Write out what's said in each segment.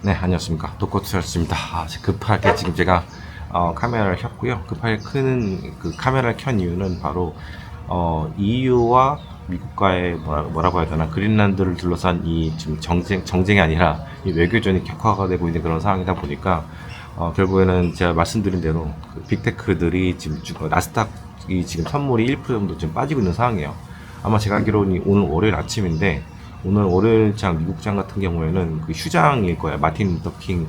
네, 안녕하십니까. 도코투였습니다. 급하게 지금 제가 카메라를 켰고요. 급하게 끄는 그 카메라를 켠 이유는 바로 EU와 미국과의 뭐라고 해야 되나 그린란드를 둘러싼 이 지금 정쟁이 아니라 이 외교전이 격화가 되고 있는 그런 상황이다 보니까 결국에는 제가 말씀드린 대로 그 빅테크들이 지금 나스닥이 지금 선물이 1% 정도 지금 빠지고 있는 상황이에요. 아마 제가 알기로는 오늘 월요일 아침인데 오늘 월요일장 미국장 같은 경우에는 그 휴장일 거예요. 마틴 루터킹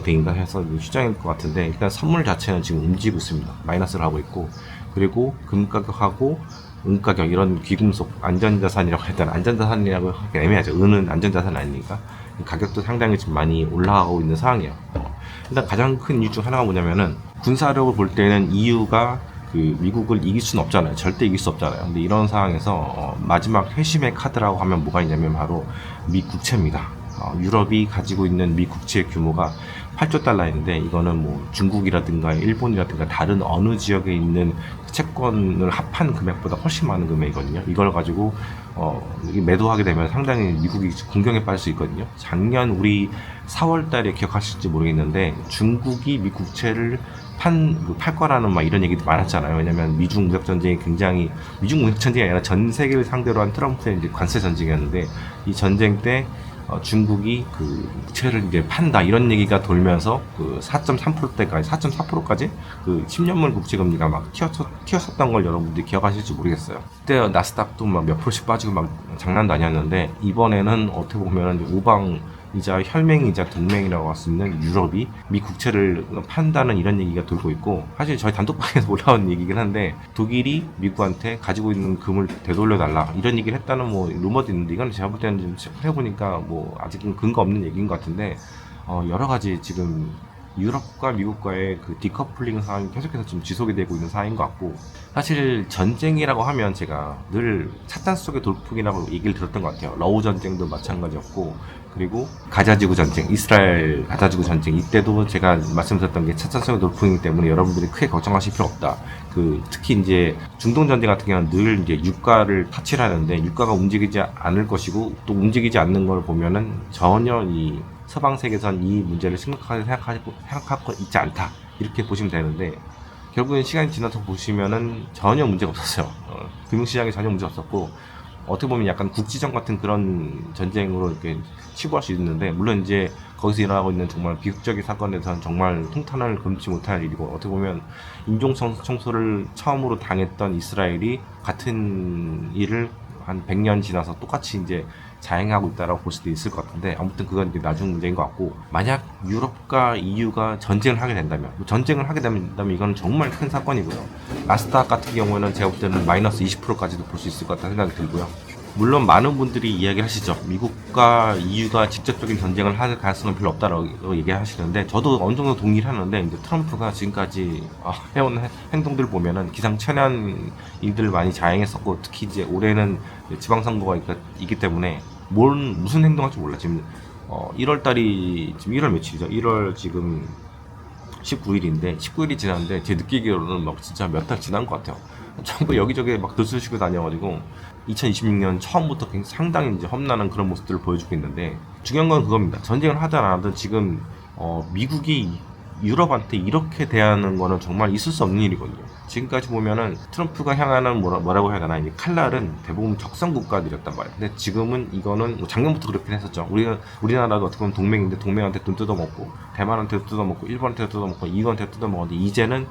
데이인가 해서 휴장일 것 같은데 일단 선물 자체는 지금 움직이고 있습니다. 마이너스를 하고 있고 그리고 금 가격하고 은 가격 이런 귀금속 안전자산이라고 해야 되나 안전자산이라고 하기 애매하죠. 은은 안전자산 아니니까 가격도 상당히 지금 많이 올라가고 있는 상황이에요. 일단 가장 큰 이유 중 하나가 뭐냐면은 군사력을 볼 때는 EU가 그 미국을 이길 수는 없잖아요. 절대 이길 수 없잖아요. 근데 이런 상황에서 마지막 회심의 카드라고 하면 뭐가 있냐면 바로 미 국채입니다. 유럽이 가지고 있는 미 국채의 규모가 8조 달러인데 이거는 뭐 중국이라든가 일본이라든가 다른 어느 지역에 있는 채권을 합한 금액보다 훨씬 많은 금액이거든요. 이걸 가지고 매도하게 되면 상당히 미국이 공경에 빠질 수 있거든요. 작년 우리 4월 달에 기억하실지 모르겠는데 중국이 미 국채를 팔 거라는 막 이런 얘기도 많았잖아요. 왜냐면 미중 무역 전쟁이 굉장히 미중 무역 전쟁이 아니라 전 세계를 상대로 한 트럼프의 이제 관세 전쟁이었는데 이 전쟁 때 중국이 그 국채를 이제 판다 이런 얘기가 돌면서 그 4.3%대까지 4.4%까지 그 10년물 국채 금리가 막 튀었었던 걸 여러분들이 기억하실지 모르겠어요. 그때 나스닥도 막 몇 프로씩 빠지고 막 장난도 아니었는데 이번에는 어떻게 보면 우방이자 혈맹이자 동맹이라고 할 수 있는 유럽이 미 국채를 판다는 이런 얘기가 돌고 있고 사실 저희 단톡방에서 올라온 얘기긴 한데 독일이 미국한테 가지고 있는 금을 되돌려달라 이런 얘기를 했다는 뭐 루머도 있는데 이건 제가 볼 때는 좀 해보니까 뭐 아직은 근거 없는 얘기인 것 같은데 여러 가지 지금 유럽과 미국과의 그 디커플링 상황이 계속해서 지금 지속이 되고 있는 상황인 것 같고 사실 전쟁이라고 하면 제가 늘 찻잔 속의 돌풍이라고 얘기를 들었던 것 같아요. 러우 전쟁도 마찬가지였고 그리고 가자지구 전쟁, 이스라엘 가자지구 전쟁 이때도 제가 말씀드렸던 게 찻잔 속의 돌풍이기 때문에 여러분들이 크게 걱정하실 필요 없다. 그 특히 이제 중동 전쟁 같은 경우는 늘 이제 유가를 타치를 하는데 유가가 움직이지 않을 것이고 또 움직이지 않는 걸 보면은 전혀 이 서방 세계에선 이 문제를 심각하게 생각하고 있지 않다 이렇게 보시면 되는데 결국엔 시간이 지나서 보시면은 전혀 문제가 없었어요. 금융시장에 전혀 문제 없었고 어떻게 보면 약간 국지전 같은 그런 전쟁으로 이렇게 치부할 수 있는데 물론 이제 거기서 일어나고 있는 정말 비극적인 사건에서는 정말 통탄을 금치 못할 일이고 어떻게 보면 인종 청소를 처음으로 당했던 이스라엘이 같은 일을 한 100년 지나서 똑같이 이제 자행하고 있다라고 볼 수도 있을 것 같은데 아무튼 그건 이제 나중 문제인 것 같고 만약 유럽과 EU가 전쟁을 하게 된다면 이건 정말 큰 사건이고요. 나스닥 같은 경우에는 제가 볼 때는 마이너스 20%까지도 볼 수 있을 것 같다는 생각이 들고요. 물론 많은 분들이 이야기를 하시죠. 미국과 EU가 직접적인 전쟁을 할 가능성은 별로 없다라고 얘기하시는데 저도 어느 정도 동의를 하는데 이제 트럼프가 지금까지 해온 행동들 보면은 기상천외한 일들을 많이 자행했었고 특히 이제 올해는 지방선거가 있기 때문에 무슨 행동할지 몰라. 지금 1월 달이 지금 1월 며칠이죠? 1월 지금 19일인데 19일이 지났는데 제 느끼기로는 막 진짜 몇 달 지난 것 같아요. 전부 여기저기 막 들쑤시고 다녀가지고 2026년 처음부터 상당히 이제 험난한 그런 모습들을 보여주고 있는데 중요한 건 그겁니다. 전쟁을 하든 안 하든 지금 미국이 유럽한테 이렇게 대하는 거는 정말 있을 수 없는 일이거든요. 지금까지 보면은 트럼프가 향하는 뭐라고 해야 되나 이 칼날은 대부분 적성 국가들이었단 말이에요. 근데 지금은 이거는 뭐 작년부터 그렇게 했었죠. 우리나라도 어떻게 보면 동맹인데 동맹한테 돈 뜯어먹고 대만한테 뜯어먹고 일본한테 뜯어먹고 이거한테 뜯어먹었는데 이제는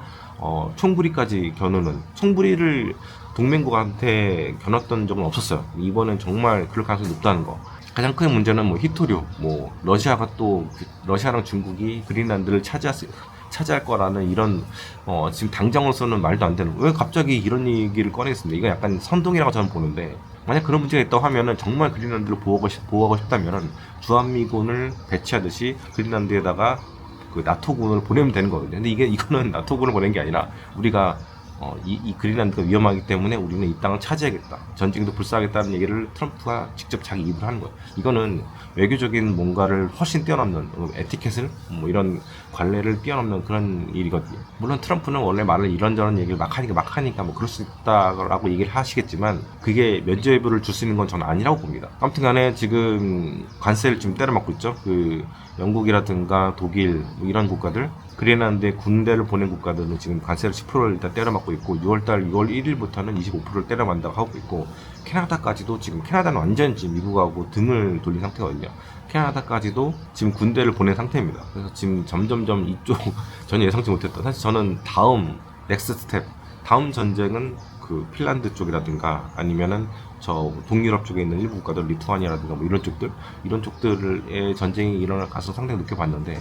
총부리까지 겨누는 총부리를 동맹국한테 겨눴던 적은 없었어요. 이번엔 정말 그럴 가능성이 높다는 거. 가장 큰 문제는 뭐 히토류, 뭐 러시아랑 중국이 그린란드를 차지할 거라는 이런 지금 당장으로서는 말도 안 되는 왜 갑자기 이런 얘기를 꺼내겠습니다. 이건 약간 선동이라고 저는 보는데 만약 그런 문제가 있다고 하면은 정말 그린란드를 보호하고 싶다면은 주한미군을 배치하듯이 그린란드에다가 그 나토군을 보내면 되는 거거든요. 근데 이거는 나토군을 보낸 게 아니라 우리가 이 그린란드가 위험하기 때문에 우리는 이 땅을 차지하겠다. 전쟁도 불사하겠다는 얘기를 트럼프가 직접 자기 입으로 하는 거예요. 이거는 외교적인 뭔가를 훨씬 뛰어넘는 에티켓을 뭐 이런 관례를 뛰어넘는 그런 일이거든요. 물론 트럼프는 원래 말을 이런저런 얘기를 막 하니까 뭐 그럴 수 있다라고 얘기를 하시겠지만 그게 면죄부를 줄 수 있는 건 저는 아니라고 봅니다. 아무튼간에 지금 관세를 좀 때려맞고 있죠. 그 영국이라든가 독일 뭐 이런 국가들, 그린란드에 군대를 보낸 국가들은 지금 관세를 10%를 일단 때려맞고 있고 6월 1일부터는 25%를 때려맞는다고 하고 있고 캐나다까지도 지금 캐나다는 완전 지금 미국하고 등을 돌린 상태거든요. 캐나다까지도 지금 군대를 보낸 상태입니다. 그래서 지금 점점점 이쪽 전혀 예상치 못했던, 사실 저는 다음 넥스트 스텝, 다음 전쟁은 그 핀란드 쪽이라든가 아니면은 저 동유럽 쪽에 있는 일부 국가들, 리투아니아라든가 뭐 이런 쪽들의 전쟁이 일어날 가능성 상당히 높게 봤는데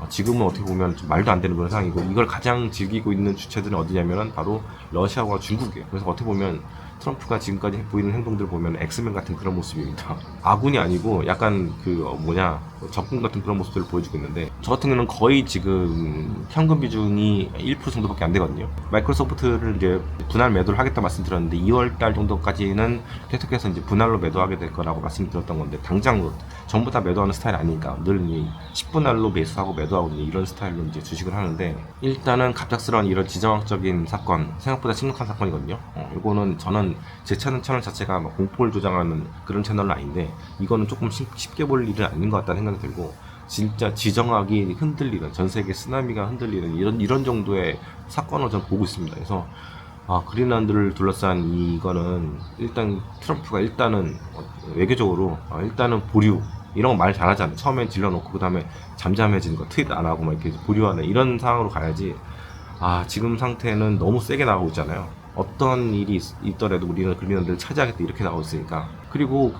지금은 어떻게 보면 좀 말도 안 되는 그런 상황이고, 이걸 가장 즐기고 있는 주체들은 어디냐면은 바로 러시아와 중국이에요. 그래서 어떻게 보면 트럼프가 지금까지 보이는 행동들을 보면 엑스맨 같은 그런 모습입니다. 아군이 아니고 약간 적군 같은 그런 모습들을 보여주고 있는데, 저 같은 경우는 거의 지금 현금 비중이 1% 정도밖에 안 되거든요. 마이크로소프트를 이제 분할 매도를 하겠다 말씀드렸는데 2월달 정도까지는 계속해서 이제 분할로 매도하게 될 거라고 말씀드렸던 건데, 당장 전부 다 매도하는 스타일 아니니까 늘 10분할로 매수하고 매도하고 이런 스타일로 이제 주식을 하는데, 일단은 갑작스러운 이런 지정학적인 사건, 생각보다 심각한 사건이거든요. 이거는 저는 제 채널 자체가 막 공포를 조장하는 그런 채널은 아닌데, 이거는 조금 쉽게 볼 일은 아닌 것 같다는 생각이 들고, 진짜 지정학이 흔들리는, 전 세계 쓰나미가 흔들리는 이런 정도의 사건을 저는 보고 있습니다. 그래서 그린란드를 둘러싼 이거는 일단 트럼프가 일단은 외교적으로 일단은 보류, 이런 거 말 잘하잖아요. 처음엔 질러놓고 그 다음에 잠잠해지는 거, 트윗 안 하고 막 이렇게 보류하는 이런 상황으로 가야지. 지금 상태는 너무 세게 나가고 있잖아요. 어떤 일이 있더라도 우리는 그린란드를 차지하겠다 이렇게 나오고 있으니까. 그리고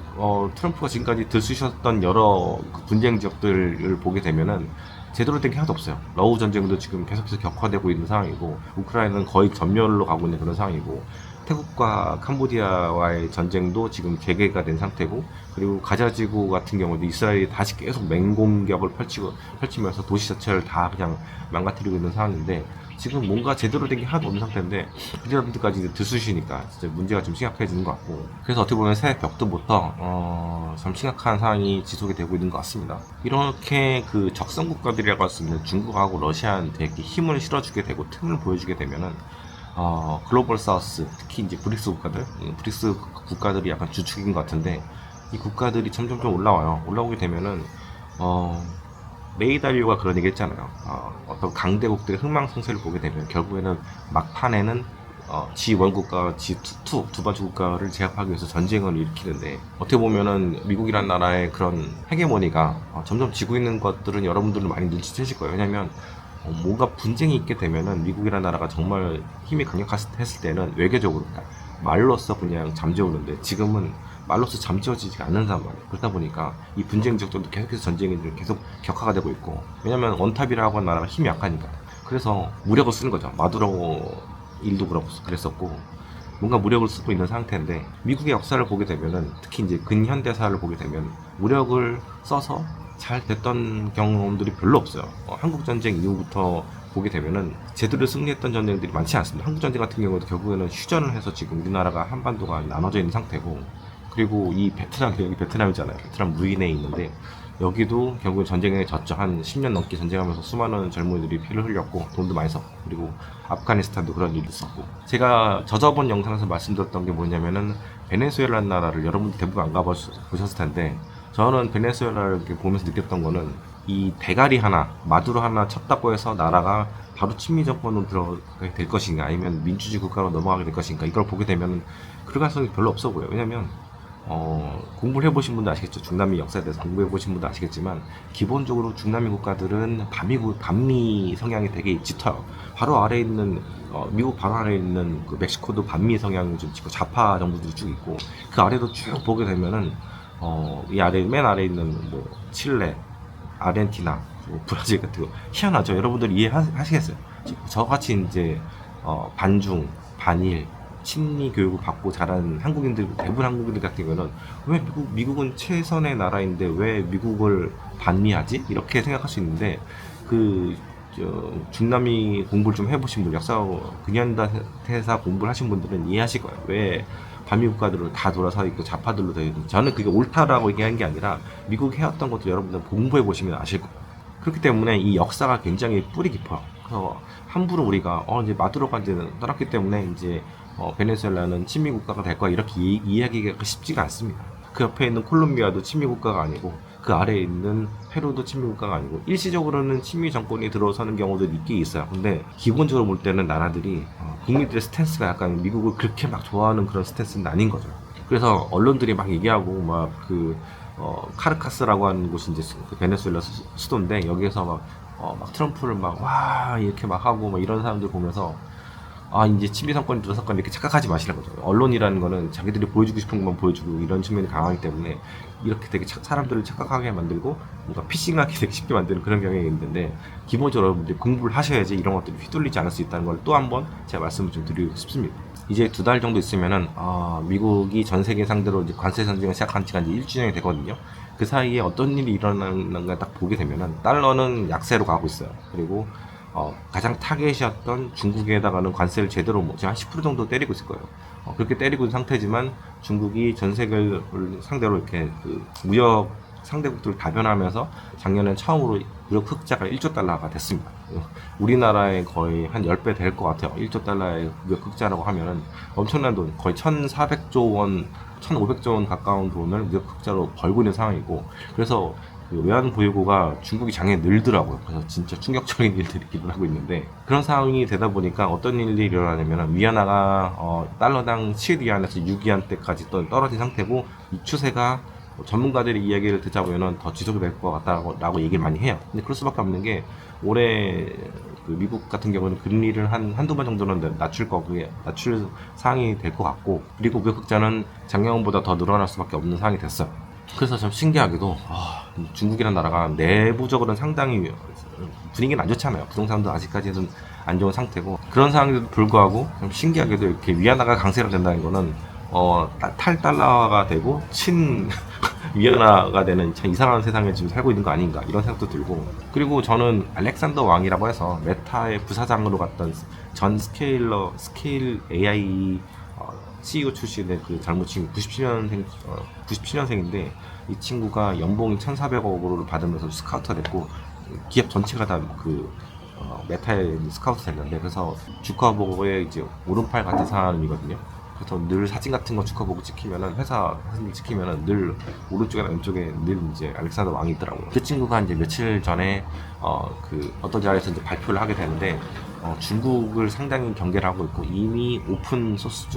트럼프가 지금까지 들쑤셨던 여러 그 분쟁 지역들을 보게 되면은 제대로 된 게 하나도 없어요. 러우 전쟁도 지금 계속해서 격화되고 있는 상황이고, 우크라이나는 거의 전멸로 가고 있는 그런 상황이고, 태국과 캄보디아와의 전쟁도 지금 재개가 된 상태고, 그리고 가자지구 같은 경우도 이스라엘이 다시 계속 맹공격을 펼치면서 도시 자체를 다 그냥 망가뜨리고 있는 상황인데, 지금 뭔가 제대로 된 게 하나도 없는 상태인데 그린란드까지 들쑤시니까 진짜 문제가 좀 심각해지는 것 같고, 그래서 어떻게 보면 새해 벽두부터 참 심각한 상황이 지속이 되고 있는 것 같습니다. 이렇게 그 적성 국가들이라고 할 수 있는 중국하고 러시아한테 이렇게 힘을 실어주게 되고 틈을 보여주게 되면은 글로벌 사우스, 특히 이제 브릭스 국가들이 약간 주축인 것 같은데, 이 국가들이 점점점 올라오게 되면은 레이 달리오가 그런 얘기 했잖아요. 어떤 강대국들의 흥망성쇠를 보게 되면 결국에는 막판에는 G1국가와 G2 두 번째 국가를 제압하기 위해서 전쟁을 일으키는데, 어떻게 보면은 미국이란 나라의 그런 헤게모니가 점점 지고 있는 것들은 여러분들은 많이 눈치채실 거예요. 왜냐면 뭔가 분쟁이 있게 되면은 미국이란 나라가 정말 힘이 강력했을 때는 외교적으로 말로써 그냥 잠재우는데, 지금은 말로써 잠재워지지 않는단 말이에요. 그러다 보니까 이 분쟁 지역들도 계속해서 전쟁이 계속 격화가 되고 있고, 왜냐면 원탑이라고 하는 나라가 힘이 약하니까. 그래서 무력을 쓰는 거죠. 마두로 일도 그랬었고, 뭔가 무력을 쓰고 있는 상태인데, 미국의 역사를 보게 되면은, 특히 이제 근현대사를 보게 되면 무력을 써서 잘 됐던 경험들이 별로 없어요. 한국전쟁 이후부터 보게 되면은 제대로 승리했던 전쟁들이 많지 않습니다. 한국전쟁 같은 경우도 결국에는 휴전을 해서 지금 우리나라가 한반도가 나눠져 있는 상태고, 그리고 이 여기 베트남이잖아요. 베트남 무인에 있는데 여기도 결국에 전쟁에 졌죠. 한 10년 넘게 전쟁하면서 수많은 젊은이들이 피를 흘렸고 돈도 많이 썼고, 그리고 아프가니스탄도 그런 일이 있었고, 제가 저번 영상에서 말씀드렸던 게 뭐냐면은 베네수엘라는 나라를 여러분들 대부분 안 가보셨을 텐데, 저는 베네수엘라를 이렇게 보면서 느꼈던 거는, 이 대가리 하나, 마두로 하나 쳤다고 해서 나라가 바로 친미 정권으로 들어가게 될 것인가, 아니면 민주주의 국가로 넘어가게 될 것인가, 이걸 보게 되면 그럴 가능성이 별로 없어 보여요. 왜냐면 공부를 해보신 분도 아시겠죠. 중남미 역사에 대해서 공부해보신 분도 아시겠지만, 기본적으로 중남미 국가들은 반미 성향이 되게 짙어요. 바로 아래에 있는 미국 바로 아래에 있는 그 멕시코도 반미 성향이 좀 짙고 좌파 정부들이 쭉 있고, 그 아래도 쭉 보게 되면은 맨 아래에 있는 뭐 칠레, 아르헨티나, 브라질 같은 거 희한하죠. 여러분들 이해하시겠어요? 저같이 이제 반중, 반일, 친미 교육을 받고 자란 대부분 한국인들 같은 경우는, 왜 미국은 최선의 나라인데 왜 미국을 반미하지? 이렇게 생각할 수 있는데, 그 중남미 공부를 좀 해보신 분, 역사 근현대사 공부를 하신 분들은 이해하실 거예요. 왜 반미 국가들을 다 돌아서 있고 좌파들로 되어 있는지. 저는 그게 옳다라고 얘기한 게 아니라 미국이 해왔던 것도 여러분들 공부해 보시면 아실 거예요. 그렇기 때문에 이 역사가 굉장히 뿌리 깊어요. 그래서 함부로 우리가 이제 마두로가 이제 떠났기 때문에 이제 베네수엘라는 친미 국가가 될 거야 이렇게 이야기가 쉽지가 않습니다. 그 옆에 있는 콜롬비아도 친미 국가가 아니고 그 아래에 있는 페루도 친미 국가가 아니고 일시적으로는 친미 정권이 들어서는 경우도 있긴 있어요. 근데 기본적으로 볼 때는 나라들이 국민들의 스탠스가 약간 미국을 그렇게 막 좋아하는 그런 스탠스는 아닌 거죠. 그래서 언론들이 막 얘기하고 카르카스라고 하는 곳이 이제 그 베네수엘라 수도인데 여기에서 막 트럼프를 막 와 이렇게 막 하고 막 이런 사람들 보면서 이제 친미 정권이 들어섰건 이렇게 착각하지 마시라는 거죠. 언론이라는 거는 자기들이 보여주고 싶은 것만 보여주고 이런 측면이 강하기 때문에 이렇게 되게 사람들을 착각하게 만들고 뭔가 피싱하기 되게 쉽게 만드는 그런 경향이 있는데 기본적으로 여러분들이 공부를 하셔야지 이런 것들이 휘둘리지 않을 수 있다는 걸 또 한번 제가 말씀을 좀 드리고 싶습니다. 이제 2달 정도 있으면은 미국이 전 세계 상대로 이제 관세 전쟁을 시작한 지가 이제 1주년이 되거든요. 그 사이에 어떤 일이 일어나는가 딱 보게 되면은 달러는 약세로 가고 있어요. 그리고 가장 타겟이었던 중국에다가는 관세를 제대로 지금 한 10% 정도 때리고 있을 거예요. 그렇게 때리고 있는 상태지만 중국이 전 세계를 상대로 이렇게 그 무역 상대국들을 다변하면서 작년에 처음으로 무역 흑자가 1조 달러가 됐습니다. 우리나라의 거의 한 10배 될 것 같아요. 1조 달러의 무역 흑자라고 하면은 엄청난 돈, 거의 1,400조 원, 1,500조 원 가까운 돈을 무역 흑자로 벌고 있는 상황이고, 그래서 그 외환 보유고가 중국이 작년에 늘더라고요. 그래서 진짜 충격적인 일들이 일어나고 있는데, 그런 상황이 되다 보니까 어떤 일이 일어나냐면 위안화가 달러당 7위안에서 6위안대까지 떨어진 상태고, 이 추세가 전문가들의 이야기를 듣자 보면은 더 지속이 될 것 같다라고 얘기를 많이 해요. 근데 그럴 수밖에 없는 게 올해 그 미국 같은 경우는 금리를 한두 번 정도는 낮출 상황이 될 것 같고, 그리고 무역 흑자는 작년보다 더 늘어날 수밖에 없는 상황이 됐어요. 그래서 좀 신기하게도 중국이라는 나라가 내부적으로는 상당히 분위기는 안 좋잖아요. 부동산도 아직까지는 안 좋은 상태고, 그런 상황에도 불구하고 좀 신기하게도 이렇게 위안화가 강세가 된다는 거는 탈달러가 되고 친 위안화가 되는 참 이상한 세상에 지금 살고 있는 거 아닌가 이런 생각도 들고, 그리고 저는 알렉산더 왕이라고 해서 메타의 부사장으로 갔던 전 스케일 AI CEO 출신의 그 젊은 친구 97년생인데 이 친구가 연봉이 1,400억으로 받으면서 스카우터가 됐고 기업 전체가 다 메타의 스카우터 됐는데, 그래서 주커버거의 이제 오른팔 같은 사람이거든요. 그래서 늘 사진 같은 거 주커버거 찍히면은 회사 사진 찍히면은 늘 오른쪽이나 왼쪽에 늘 이제 알렉산더 왕이 있더라고요. 그 친구가 이제 며칠 전에 어떤 자리에서 이제 발표를 하게 되는데 중국을 상당히 경계를 하고 있고, 이미 오픈소스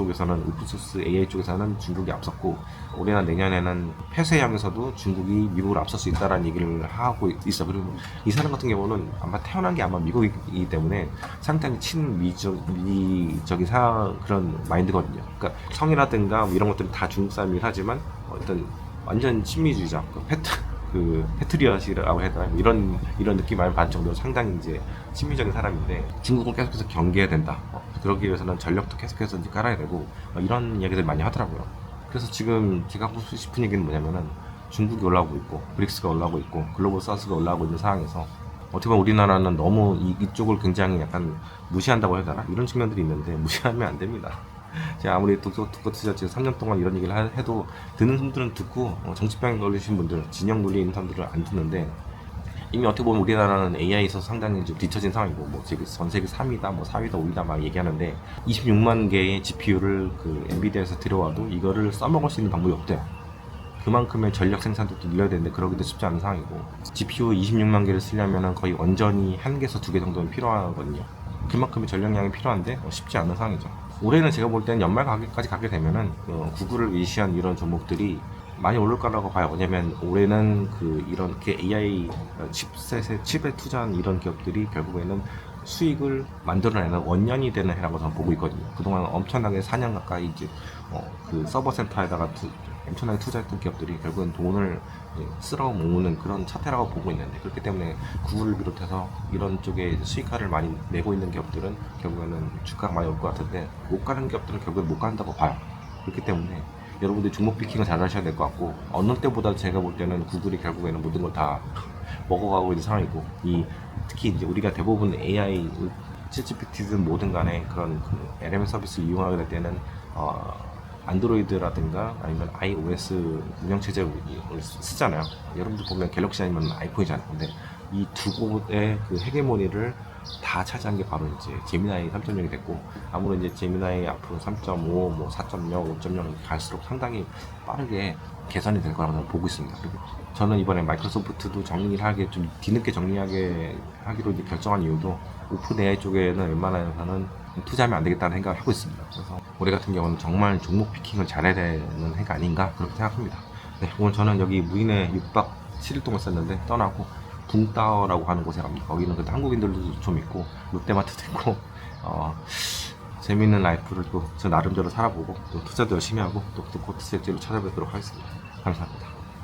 AI 쪽에서는 중국이 앞섰고, 올해나 내년에는 폐쇄형에서도 중국이 미국을 앞설 수 있다라는 얘기를 하고 있어. 그리고 이 사람 같은 경우는 아마 태어난 게 아마 미국이기 때문에 상당히 친미적인 그런 마인드거든요. 그러니까 성이라든가 이런 것들은 다 중국 사람이긴 하지만 일단 완전 친미주의자, 패트리엇이라고 해야 되나 이런 느낌 많이 받을 정도로 상당히 이제 친미적인 사람인데, 중국은 계속해서 경계해야 된다. 그러기 위해서는 전력도 계속해서 이제 깔아야 되고 이런 이야기들 많이 하더라고요. 그래서 지금 제가 하고 싶은 얘기는 뭐냐면은 중국이 올라오고 있고 브릭스가 올라오고 있고 글로벌 사우스가 올라오고 있는 상황에서 어떻게 보면 우리나라는 너무 이쪽을 굉장히 약간 무시한다고 해야 되나 이런 측면들이 있는데, 무시하면 안 됩니다. 제가 아무리 독서 투자 지금 3년 동안 이런 얘기를 해도 듣는 분들은 듣고 정치병 걸리신 분들, 진영 논리 있는 사람들은 안 듣는데, 이미 어떻게 보면 우리나라는 AI에 있어서 상당히 좀 뒤처진 상황이고 지금 전 세계 3위다 4위다 5위다 막 얘기하는데 26만 개의 GPU를 그 엔비디아에서 들여와도 이거를 써먹을 수 있는 방법이 없대요. 그만큼의 전력 생산도 늘려야 되는데 그러기도 쉽지 않은 상황이고, GPU 26만 개를 쓰려면 거의 원전이 1개에서 2개 정도는 필요하거든요. 그만큼의 전력량이 필요한데 쉽지 않은 상황이죠. 올해는 제가 볼 때는 연말 가격까지 가게 되면은 구글을 위시한 이런 종목들이 많이 오를 거라고 봐요. 왜냐면 올해는 이렇게 AI 칩에 투자한 이런 기업들이 결국에는 수익을 만들어내는 원년이 되는 해라고 저는 보고 있거든요. 그동안 엄청나게 4년 가까이 이제 서버 센터에다가 엄청나게 투자했던 기업들이 결국엔 돈을 쓸어 모으는 그런 차태라고 보고 있는데, 그렇기 때문에 구글을 비롯해서 이런 쪽에 수익화를 많이 내고 있는 기업들은 결국에는 주가가 많이 올 것 같은데, 못 가는 기업들은 결국엔 못 간다고 봐요. 그렇기 때문에 여러분들 종목 피킹을 잘 하셔야 될 것 같고, 어느 때보다 제가 볼 때는 구글이 결국에는 모든 걸 다 먹어가고 있는 상황이고, 특히 특히 이제 우리가 대부분 AI, 챗GPT든 뭐든 간에 그런 그 LLM 서비스를 이용하게 될 때는 안드로이드라든가 아니면 iOS 운영체제를 쓰잖아요. 여러분들 보면 갤럭시 아니면 아이폰이잖아요. 근데 이 두 곳의 그 헤게모니를 다 차지한 게 바로 이제 제미나이 3.0이 됐고, 아무래도 이제 제미나이 앞으로 3.5, 뭐 4.0, 5.0 갈수록 상당히 빠르게 개선이 될 거라고 저는 보고 있습니다. 그리고 저는 이번에 마이크로소프트도 정리하게 좀 뒤늦게 정리하게 하기로 이제 결정한 이유도 오픈 AI 쪽에는 웬만해서는 투자하면 안 되겠다는 생각을 하고 있습니다. 그래서 올해 같은 경우는 정말 종목 피킹을 잘해야 되는 해가 아닌가 그렇게 생각합니다. 네, 오늘 저는 여기 무인에 6박 7일 동안 썼는데 떠나고 붕따오라고 하는 곳에 갑니다. 거기는 그래도 한국인들도 좀 있고 롯데마트도 있고 재밌는 라이프를 또 저 나름대로 살아보고 또 투자도 열심히 하고 또 코트셋지로 찾아뵙도록 하겠습니다. 감사합니다.